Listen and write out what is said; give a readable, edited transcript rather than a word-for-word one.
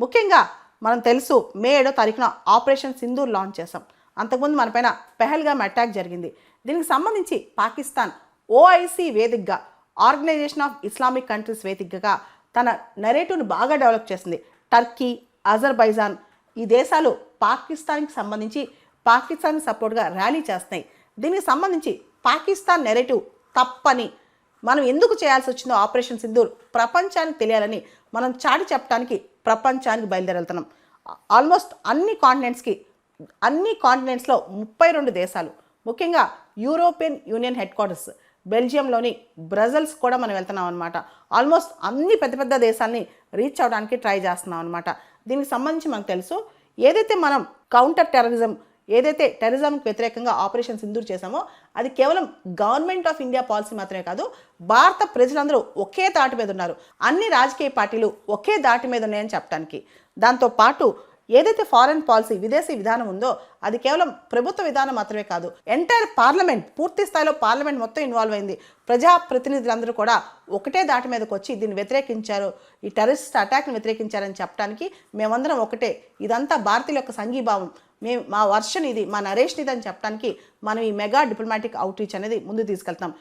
ముఖ్యంగా మనం తెలుసు మే 7వ తారీఖున ఆపరేషన్ సింధూర్ లాంచ్ చేసాం. అంతకుముందు మనపైన పెహల్గామ్ అటాక్ జరిగింది. దీనికి సంబంధించి పాకిస్తాన్ ఓఐసీ వేదికగా, ఆర్గనైజేషన్ ఆఫ్ ఇస్లామిక్ కంట్రీస్ వేదికగా తన నెరేటివ్ను బాగా డెవలప్ చేసింది. టర్కీ, అజర్బైజాన్ ఈ దేశాలు పాకిస్తాన్కి సంబంధించి పాకిస్తాన్కి సపోర్ట్గా ర్యాలీ చేస్తున్నాయి. దీనికి సంబంధించి పాకిస్తాన్ నెరేటివ్ తప్పని, మనం ఎందుకు చేయాల్సి వచ్చిందో ఆపరేషన్ సింధూర్ ప్రపంచానికి తెలియాలని మనం చాటి చెప్పడానికి ప్రపంచానికి బయలుదేరెళ్తున్నాం. ఆల్మోస్ట్ అన్ని కాంటినెంట్స్లో 32 దేశాలు, ముఖ్యంగా యూరోపియన్ యూనియన్ హెడ్ క్వార్టర్స్ బెల్జియంలోని బ్రజల్స్ కూడా మనం వెళ్తున్నాం అనమాట. ఆల్మోస్ట్ అన్ని పెద్ద పెద్ద దేశాలని రీచ్ అవడానికి ట్రై చేస్తున్నాం అనమాట. దీనికి సంబంధించి మనకు తెలుసు, ఏదైతే మనం కౌంటర్ టెర్రరిజం, ఏదైతే టెర్రరిజంకి వ్యతిరేకంగా ఆపరేషన్ సింధూర్ చేశామో అది కేవలం గవర్నమెంట్ ఆఫ్ ఇండియా పాలసీ మాత్రమే కాదు, భారత ప్రజలందరూ ఒకే తాటి మీద ఉన్నారు, అన్ని రాజకీయ పార్టీలు ఒకే దాటి మీద ఉన్నాయని చెప్పడానికి. దాంతోపాటు ఏదైతే ఫారెన్ పాలసీ, విదేశీ విధానం ఉందో అది కేవలం ప్రభుత్వ విధానం మాత్రమే కాదు, ఎంటైర్ పార్లమెంట్, పూర్తి స్థాయిలో పార్లమెంట్ మొత్తం ఇన్వాల్వ్ అయింది. ప్రజాప్రతినిధులందరూ కూడా ఒకటే దాటి మీదకి వచ్చి దీన్ని వ్యతిరేకించారు, ఈ టెర్రరిస్ట్ అటాక్ని వ్యతిరేకించారని చెప్పడానికి మేమందరం ఒకటే, ఇదంతా భారతీయుల యొక్క సంఘీభావం, మా వర్షన్ ఇది, మా నరేషన్ ఇది అని చెప్పడానికి మనం ఈ మెగా డిప్లొమాటిక్ అవుట్రీచ్ అనేది ముందు తీసుకెళ్తాం.